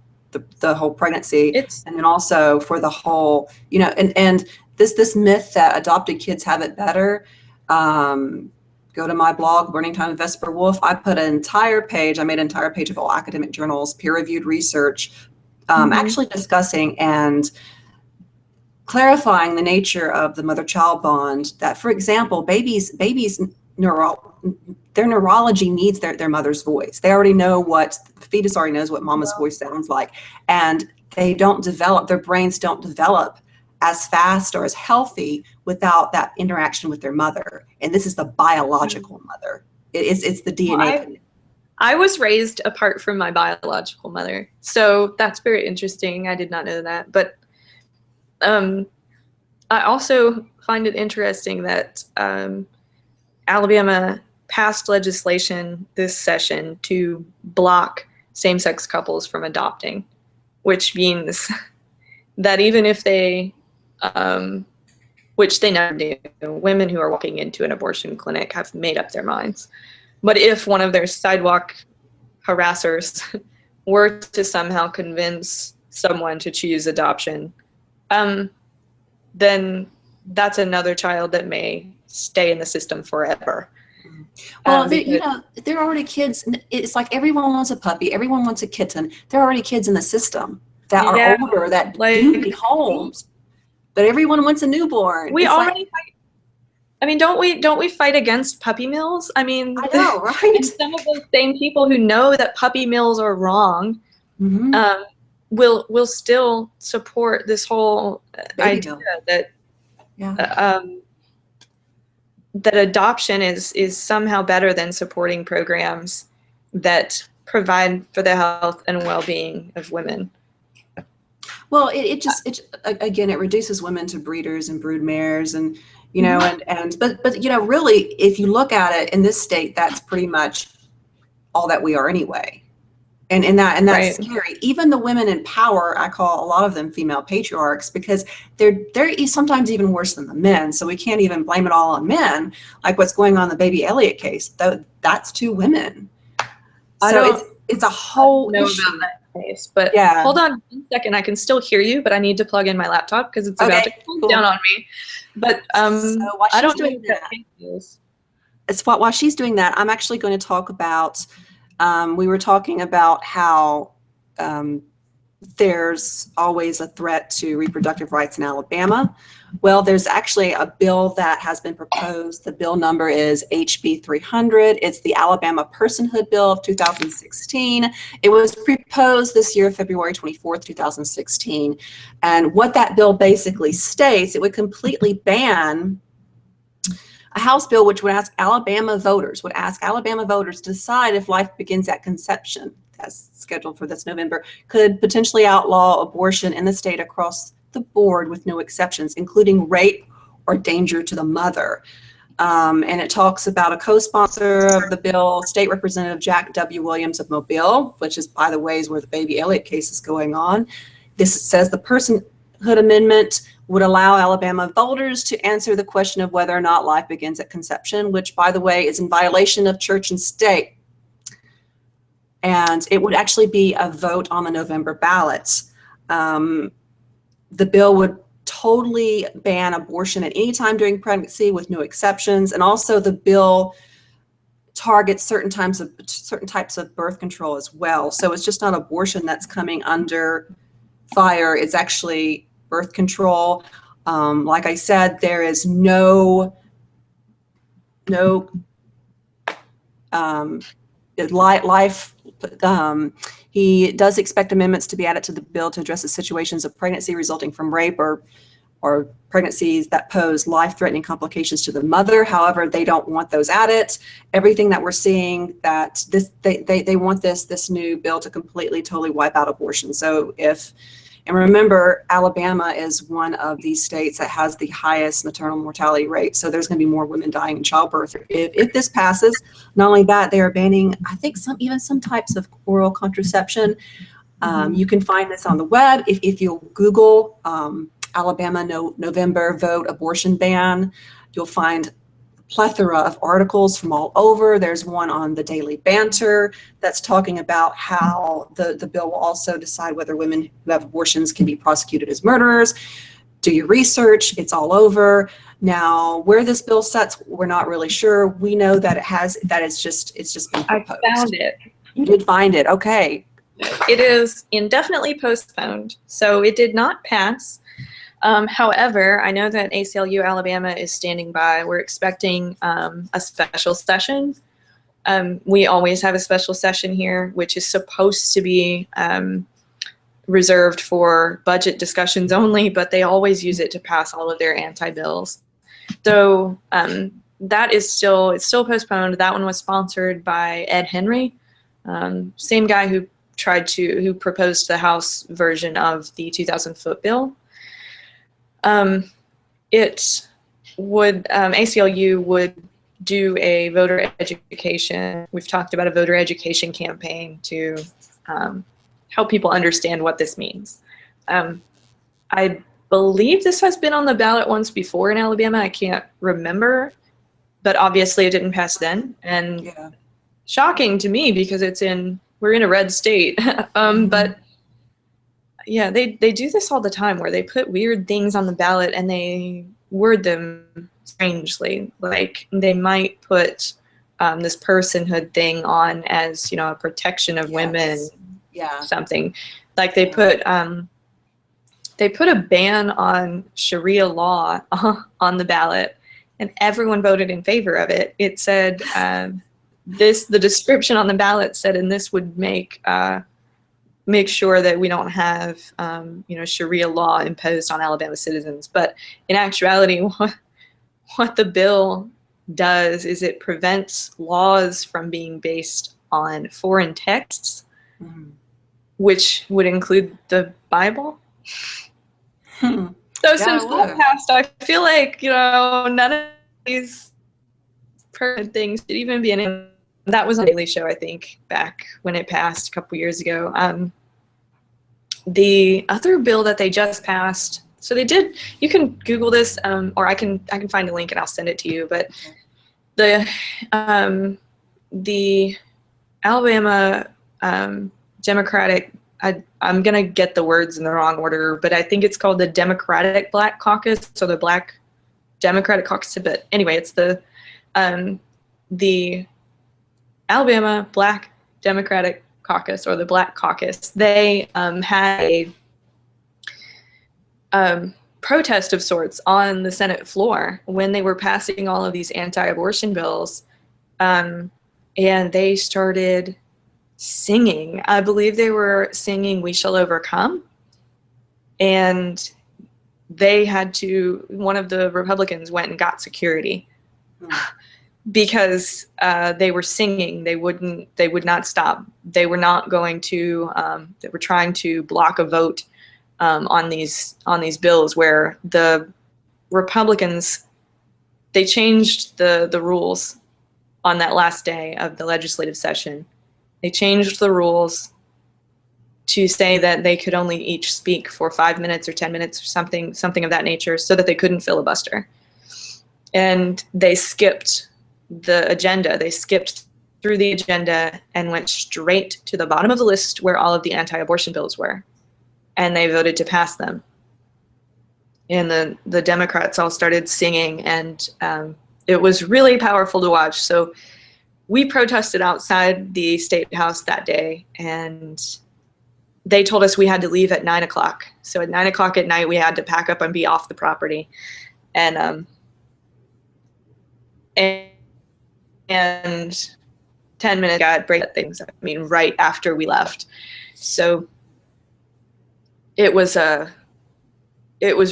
the whole pregnancy, and then also for the whole and this myth that adopted kids have it better. Go to my blog, Learning Time with Vesper Wolf. I made an entire page of all academic journals, peer-reviewed research, actually discussing and clarifying the nature of the mother-child bond. That, for example, babies' their neurology needs their mother's voice. They already know the fetus already knows what mama's voice sounds like, and they don't develop. Their brains don't develop as fast or as healthy without that interaction with their mother. And this is the biological mother. It's the DNA. I was raised apart from my biological mother, so that's very interesting. I did not know that, but I also find it interesting that Alabama passed legislation this session to block same-sex couples from adopting, which means that even if they which they never do. Women who are walking into an abortion clinic have made up their minds. But if one of their sidewalk harassers were to somehow convince someone to choose adoption, then that's another child that may stay in the system forever. Well, there are already kids. It's like everyone wants a puppy. Everyone wants a kitten. There are already kids in the system that are older that do need homes. But everyone wants a newborn. We already fight. I mean, don't we fight against puppy mills? I mean, I know, right? And some of those same people who know that puppy mills are wrong, will still support this whole idea that that adoption is somehow better than supporting programs that provide for the health and well-being of women. Well, it again, it reduces women to breeders and brood mares, and but really, if you look at it in this state, that's pretty much all that we are anyway. And that's right. scary. Even the women in power, I call a lot of them female patriarchs, because they're sometimes even worse than the men. So we can't even blame it all on men, like what's going on in the baby Elliott case. That's two women. So it's a whole issue. About that case, but yeah. Hold on 1 second. I can still hear you, but I need to plug in my laptop because it's about to come down on me. But so I don't know what that case is. While she's doing that, I'm actually going to talk about. We were talking about how there's always a threat to reproductive rights in Alabama. Well, there's actually a bill that has been proposed. The bill number is HB 300. It's the Alabama Personhood Bill of 2016. It was proposed this year, February 24th, 2016. And what that bill basically states, it would completely ban a House bill which would ask Alabama voters to decide if life begins at conception, as scheduled for this November, could potentially outlaw abortion in the state across the board with no exceptions, including rape or danger to the mother. And it talks about a co-sponsor of the bill, State Representative Jack W. Williams of Mobile, which is, by the way, is where the baby Elliott case is going on. This says the Personhood Amendment would allow Alabama voters to answer the question of whether or not life begins at conception, which, by the way, is in violation of church and state. And it would actually be a vote on the November ballots. The bill would totally ban abortion at any time during pregnancy with no exceptions. And also the bill targets certain types of birth control as well. So it's just not abortion that's coming under fire. It's actually birth control. Like I said, there is no life. He does expect amendments to be added to the bill to address the situations of pregnancy resulting from rape or pregnancies that pose life-threatening complications to the mother. However, they don't want those added. Everything that we're seeing, that they want this new bill to completely, totally wipe out abortion. So and remember, Alabama is one of these states that has the highest maternal mortality rate. So there's going to be more women dying in childbirth if this passes. Not only that, they are banning, I think, some types of oral contraception. You can find this on the web. If you'll Google Alabama November vote abortion ban, you'll find a plethora of articles from all over. There's one on the Daily Banter that's talking about how the bill will also decide whether women who have abortions can be prosecuted as murderers. Do your research. It's all over. Now, where this bill sets, we're not really sure. We know that it's just been proposed. I found it. You did find it. Okay. It is indefinitely postponed, so it did not pass. However, I know that ACLU Alabama is standing by. We're expecting a special session. We always have a special session here, which is supposed to be reserved for budget discussions only, but they always use it to pass all of their anti-bills. So that is still postponed. That one was sponsored by Ed Henry, same guy who proposed the House version of the 2000-foot bill. ACLU would do a voter education. We've talked about a voter education campaign to help people understand what this means. I believe this has been on the ballot once before in Alabama. I can't remember, but obviously it didn't pass then. And shocking to me because we're in a red state. But yeah, they do this all the time where they put weird things on the ballot and they word them strangely. Like they might put this personhood thing on as, a protection of women, something. Like they put a ban on Sharia law on the ballot and everyone voted in favor of it. It said the description on the ballot said, and this would make sure that we don't have, Sharia law imposed on Alabama citizens. But in actuality, what the bill does is it prevents laws from being based on foreign texts, Mm. which would include the Bible. Hmm. So Yeah, since I would that have. passed, I feel like, none of these pertinent things should even be in. That was on the Daily Show, I think, back when it passed a couple years ago. The other bill that they just passed, so they did, you can Google this, or I can find a link and I'll send it to you, but the Alabama Democratic, I'm going to get the words in the wrong order, but I think it's called the Democratic Black Caucus, so the Black Democratic Caucus, but anyway, it's the Alabama Black Democratic Caucus, or the Black Caucus. They had a protest of sorts on the Senate floor when they were passing all of these anti-abortion bills, and they started singing. I believe they were singing "We Shall Overcome," and they had to, one of the Republicans went and got security because they were singing. They would not stop. They were not going to, they were trying to block a vote on these bills where the Republicans, they changed the rules on that last day of the legislative session. They changed the rules to say that they could only each speak for 5 minutes or 10 minutes or something of that nature, so that they couldn't filibuster. And they skipped the agenda. They skipped through the agenda and went straight to the bottom of the list where all of the anti-abortion bills were. And they voted to pass them. And the Democrats all started singing, and it was really powerful to watch. So we protested outside the State House that day, and they told us we had to leave at 9 o'clock. So at 9 o'clock at night, we had to pack up and be off the property. And 10 minutes got break things. I mean, right after we left. So it was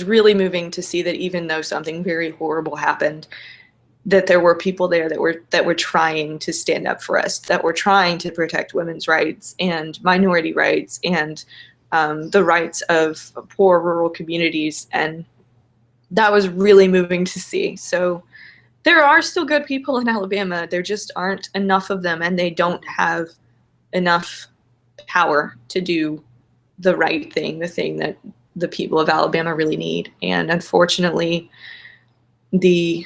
really moving to see that even though something very horrible happened, that there were people there that were trying to stand up for us, that were trying to protect women's rights and minority rights and the rights of poor rural communities. And that was really moving to see. So there are still good people in Alabama. There just aren't enough of them, and they don't have enough power to do the right thing, the thing that the people of Alabama really need. And unfortunately, the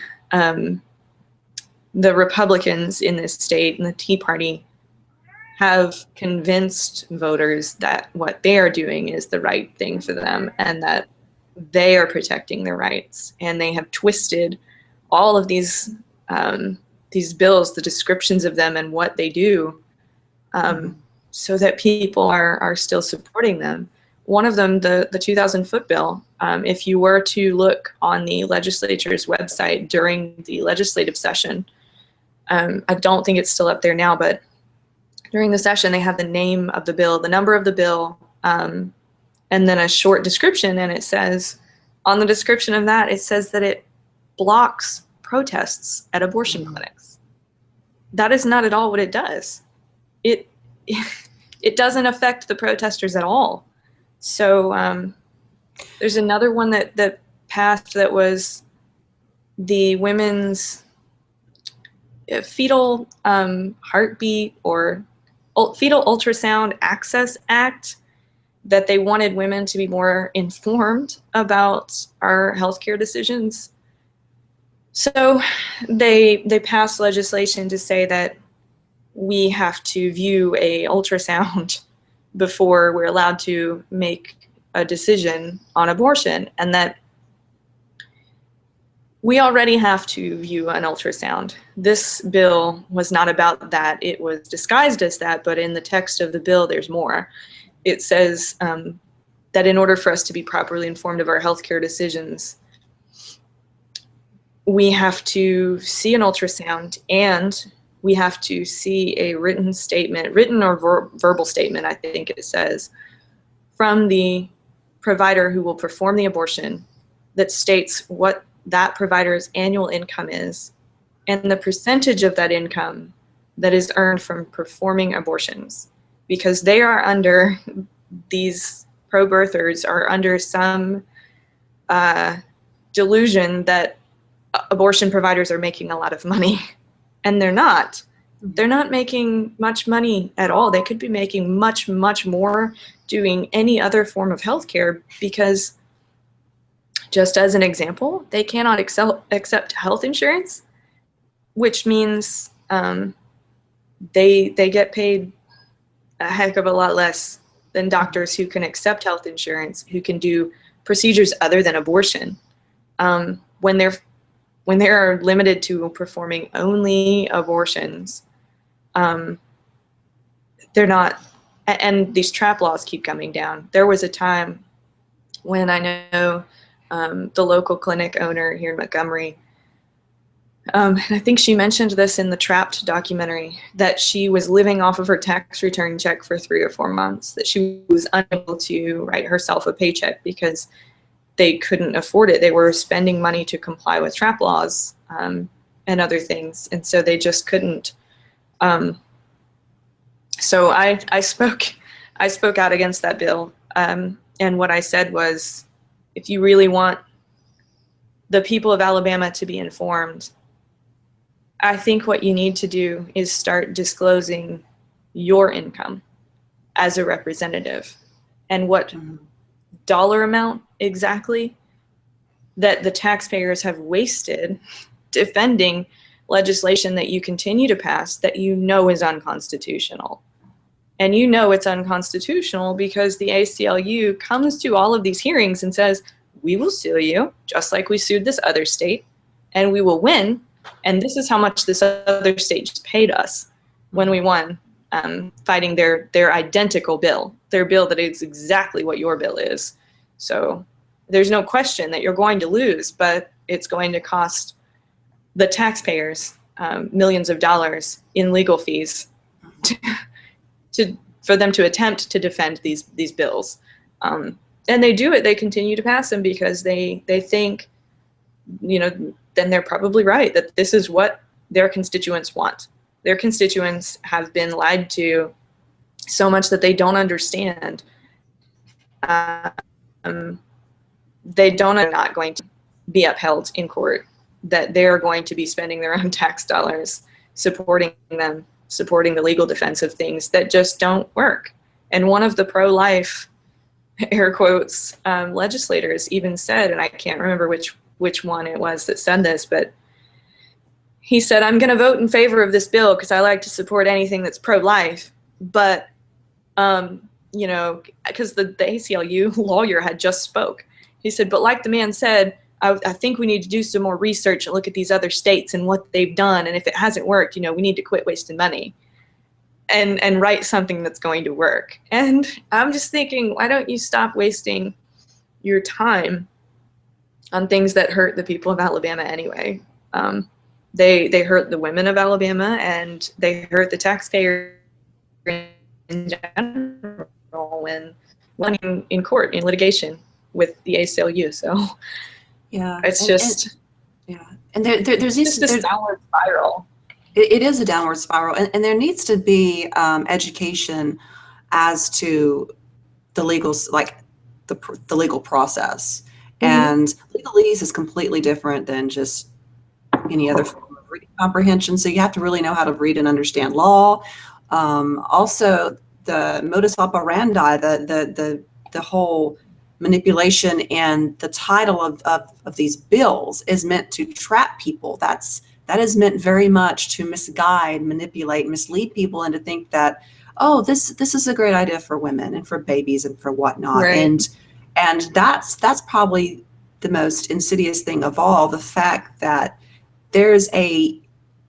Republicans in this state and the Tea Party have convinced voters that what they are doing is the right thing for them and that they are protecting their rights. And they have twisted all of these bills, the descriptions of them and what they do, so that people are still supporting them. One of them, the 2,000-foot bill, if you were to look on the legislature's website during the legislative session, I don't think it's still up there now, but during the session they have the name of the bill, the number of the bill, and then a short description, and it says, on the description of that, it says that it blocks protests at abortion clinics. That is not at all what it does. It doesn't affect the protesters at all. So there's another one that passed that was the Women's Fetal Heartbeat or Fetal Ultrasound Access Act, that they wanted women to be more informed about our healthcare decisions. So they passed legislation to say that we have to view a ultrasound before we're allowed to make a decision on abortion, and that we already have to view an ultrasound. This bill was not about that. It was disguised as that, but in the text of the bill, there's more. It says that in order for us to be properly informed of our healthcare decisions, we have to see an ultrasound, and we have to see a written statement, written or verbal statement, I think it says, from the provider who will perform the abortion that states what that provider's annual income is and the percentage of that income that is earned from performing abortions, because they are under, these pro-birthers are under some delusion that abortion providers are making a lot of money, and they're not. They're not making much money at all. They could be making much, much more doing any other form of healthcare, because, just as an example, they cannot accept health insurance, which means they get paid a heck of a lot less than doctors who can accept health insurance, who can do procedures other than abortion. When they are limited to performing only abortions, they're not, and these trap laws keep coming down. There was a time when I know the local clinic owner here in Montgomery, and I think she mentioned this in the Trapped documentary, that she was living off of her tax return check for 3 or 4 months, that she was unable to write herself a paycheck because they couldn't afford it. They were spending money to comply with trap laws and other things, and so they just couldn't. So I spoke out against that bill, and what I said was, if you really want the people of Alabama to be informed, I think what you need to do is start disclosing your income as a representative, and what dollar amount exactly that the taxpayers have wasted defending legislation that you continue to pass that you know is unconstitutional. And you know it's unconstitutional because the ACLU comes to all of these hearings and says, we will sue you, just like we sued this other state, and we will win. And this is how much this other state just paid us when we won, fighting their identical bill, their bill that is exactly what your bill is. So there's no question that you're going to lose, but it's going to cost the taxpayers millions of dollars in legal fees for them to attempt to defend these bills. And they do it, they continue to pass them because they think, then they're probably right, that this is what their constituents want. Their constituents have been lied to so much that they don't understand. They don't are not going to be upheld in court, that they're going to be spending their own tax dollars supporting them, supporting the legal defense of things that just don't work. And one of the pro-life, air quotes, legislators even said, and I can't remember which one it was that said this, but he said, I'm going to vote in favor of this bill because I like to support anything that's pro-life, but because the ACLU lawyer had just spoke. He said, but like the man said, I think we need to do some more research and look at these other states and what they've done. And if it hasn't worked, we need to quit wasting money and write something that's going to work. And I'm just thinking, why don't you stop wasting your time on things that hurt the people of Alabama anyway? They hurt the women of Alabama, and they hurt the taxpayer in general when in court, in litigation with the ACLU. So yeah, it's there's this downward spiral. It is a downward spiral, and there needs to be education as to the legal, the legal process. Mm-hmm. And legalese is completely different than just any other form of reading comprehension. So you have to really know how to read and understand law. Also, the modus operandi, the whole manipulation and the title of these bills is meant to trap people. That is meant very much to misguide, manipulate, mislead people into think that, oh, this is a great idea for women and for babies and for whatnot. Right. And that's probably the most insidious thing of all, the fact that there's a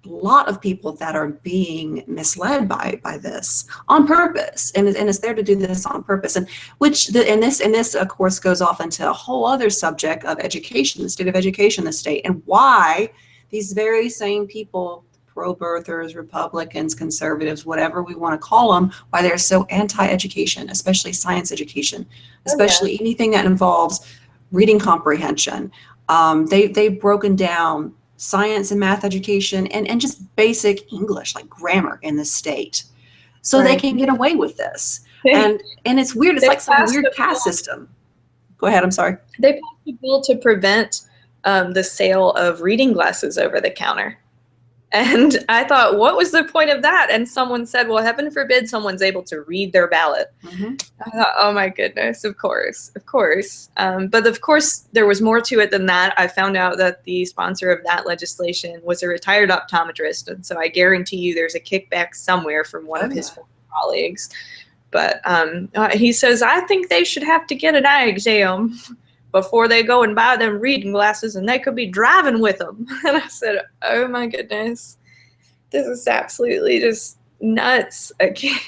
lot of people that are being misled by this on purpose, and it's there to do this on purpose, and this of course goes off into a whole other subject of education, the state of education in the state, and why these very same people, pro-birthers, Republicans, conservatives, whatever we want to call them, why they're so anti-education, especially science education, especially anything that involves reading comprehension. They've broken down science and math education, and just basic English, like grammar in the state. So they can get away with this. And it's weird. It's like some weird caste system. Go ahead. I'm sorry. They passed a bill to prevent the sale of reading glasses over the counter. And I thought, what was the point of that? And someone said, well, heaven forbid someone's able to read their ballot. I thought, oh my goodness, of course, of course. But of course, there was more to it than that. I found out that the sponsor of that legislation was a retired optometrist. And so I guarantee you there's a kickback somewhere from one of his former colleagues. But he says, I think they should have to get an eye exam before they go and buy them reading glasses, and they could be driving with them. And I said, oh my goodness, this is absolutely just nuts. I can't.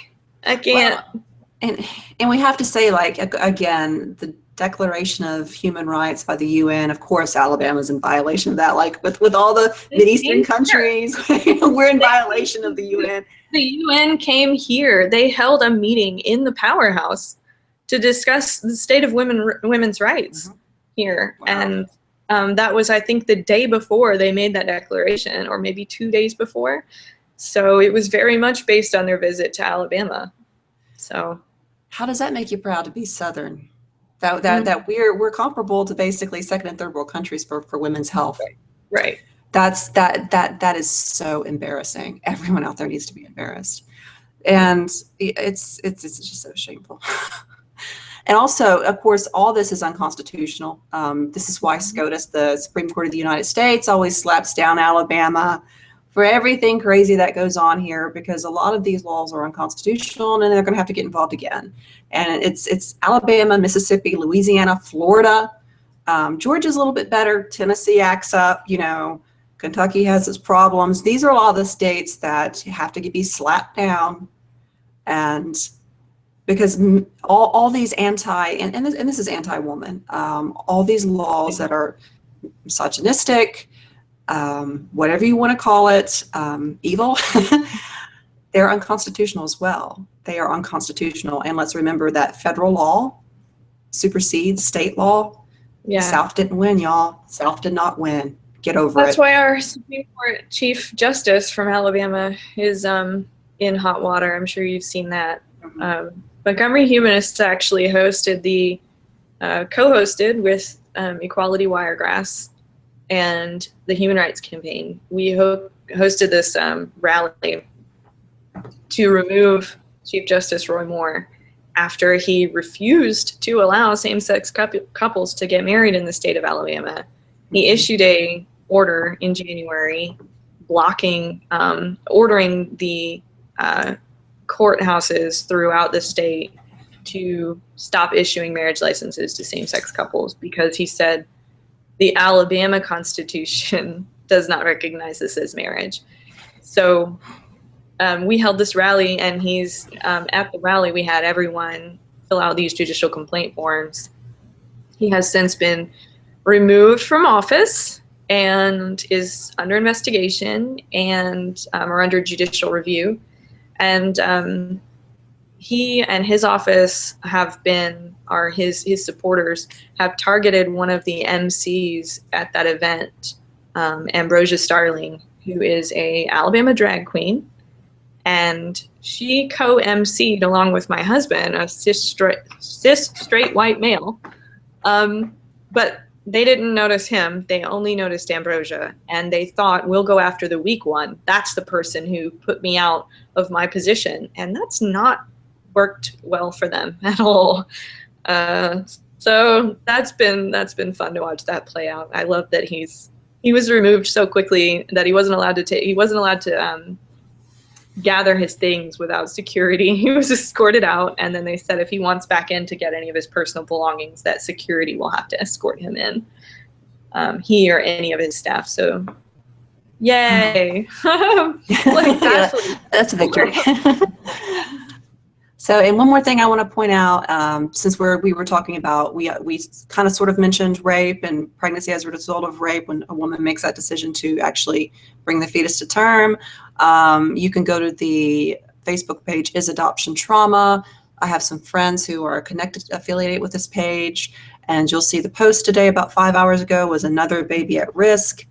Well, and we have to say, like, again, the Declaration of Human Rights by the UN, of course, Alabama's in violation of that. Like with all the Mideastern countries, we're in violation of the UN. The UN came here. They held a meeting in the powerhouse to discuss the state of women's rights here. Wow. And that was, I think, the day before they made that declaration, or maybe 2 days before. So it was very much based on their visit to Alabama. So how does that make you proud to be Southern? That we're comparable to basically second and third world countries for women's health. Right. That is so embarrassing. Everyone out there needs to be embarrassed. And it's just so shameful. And also, of course, all this is unconstitutional. This is why SCOTUS, the Supreme Court of the United States, always slaps down Alabama for everything crazy that goes on here, because a lot of these laws are unconstitutional, and they're going to have to get involved again. And it's Alabama, Mississippi, Louisiana, Florida. Georgia's a little bit better. Tennessee acts up. Kentucky has its problems. These are a lot of the states that have to be slapped down. And because all these and this is anti-woman, all these laws that are misogynistic, whatever you want to call it, evil, they're unconstitutional as well. They are unconstitutional. And let's remember that federal law supersedes state law. Yeah. South didn't win, y'all. South did not win. Get over it. That's why our Supreme Court Chief Justice from Alabama is in hot water. I'm sure you've seen that. Montgomery Humanists actually co-hosted with Equality Wiregrass and the Human Rights Campaign. We hosted this rally to remove Chief Justice Roy Moore after he refused to allow same-sex couples to get married in the state of Alabama. He issued a order in January blocking, ordering the courthouses throughout the state to stop issuing marriage licenses to same-sex couples, because he said the Alabama Constitution does not recognize this as marriage. So we held this rally, and at the rally we had everyone fill out these judicial complaint forms. He has since been removed from office and is under investigation and or under judicial review. And he and his office have been, or his supporters have targeted one of the MCs at that event, Ambrosia Starling, who is a Alabama drag queen. And she co-MC'd along with my husband, a cis straight white male. But they didn't notice him. They only noticed Ambrosia. And they thought, we'll go after the weak one. That's the person who put me out of my position. And that's not worked well for them at all. So that's been fun to watch that play out. I love that he was removed so quickly that he wasn't allowed to gather his things without security. He was escorted out, and then they said if he wants back in to get any of his personal belongings, that security will have to escort him in, he or any of his staff. So yay. That's a victory. So, and one more thing I want to point out, since we were talking about, we kind of sort of mentioned rape and pregnancy as a result of rape when a woman makes that decision to actually bring the fetus to term. You can go to the Facebook page, Is Adoption Trauma? I have some friends who are affiliated with this page, and you'll see the post today about 5 hours ago was another baby at risk.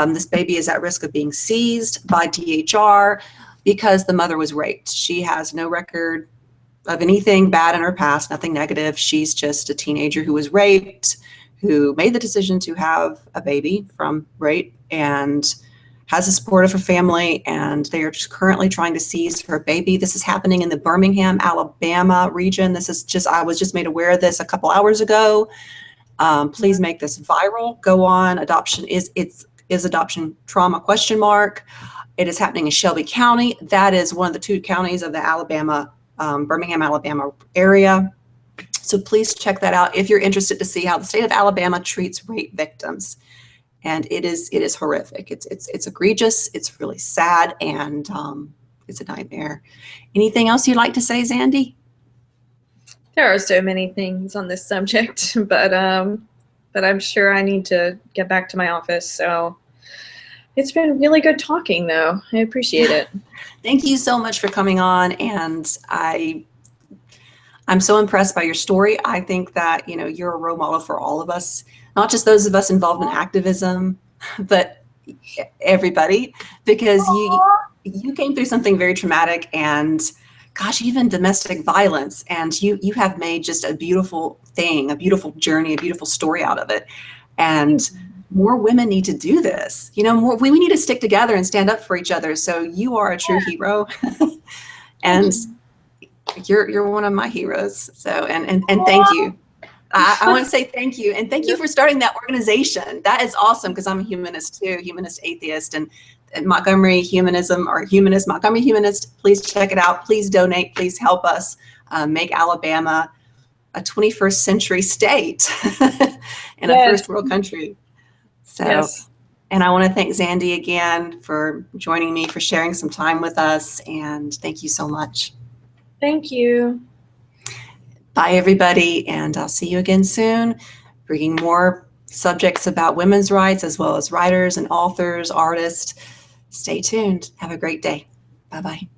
This baby is at risk of being seized by DHR because the mother was raped. She has no record of anything bad in her past, nothing negative. She's just a teenager who was raped, who made the decision to have a baby from rape, and has the support of her family, and they are just currently trying to seize her baby. This is happening in the Birmingham, Alabama region. I was just made aware of this a couple hours ago. Please make this viral. Go on. Adoption is adoption trauma ? It is happening in Shelby County. That is one of the 2 counties of the Alabama, Birmingham, Alabama area. So please check that out if you're interested to see how the state of Alabama treats rape victims. And it is horrific. It's egregious. It's really sad, and it's a nightmare. Anything else you'd like to say, Xandi? There are so many things on this subject, but I'm sure I need to get back to my office. So it's been really good talking, though. I appreciate it. Thank you so much for coming on, and I'm so impressed by your story. I think that you're a role model for all of us, not just those of us involved in activism, but everybody, because you came through something very traumatic, and gosh, even domestic violence, and you have made just a beautiful thing, a beautiful journey, a beautiful story out of it. And more women need to do this. We need to stick together and stand up for each other. So you are a true hero, and you're one of my heroes. So and thank you. I want to say thank you, and thank you for starting that organization. That is awesome, because I'm a humanist too, humanist atheist, and Montgomery Humanism, or Humanist, Montgomery Humanist. Please check it out. Please donate. Please help us make Alabama a 21st century state and a first world country. So, and I want to thank Xandi again for joining me, for sharing some time with us, and thank you so much. Thank you. Bye, everybody, and I'll see you again soon, bringing more subjects about women's rights, as well as writers and authors, artists. Stay tuned. Have a great day. Bye-bye.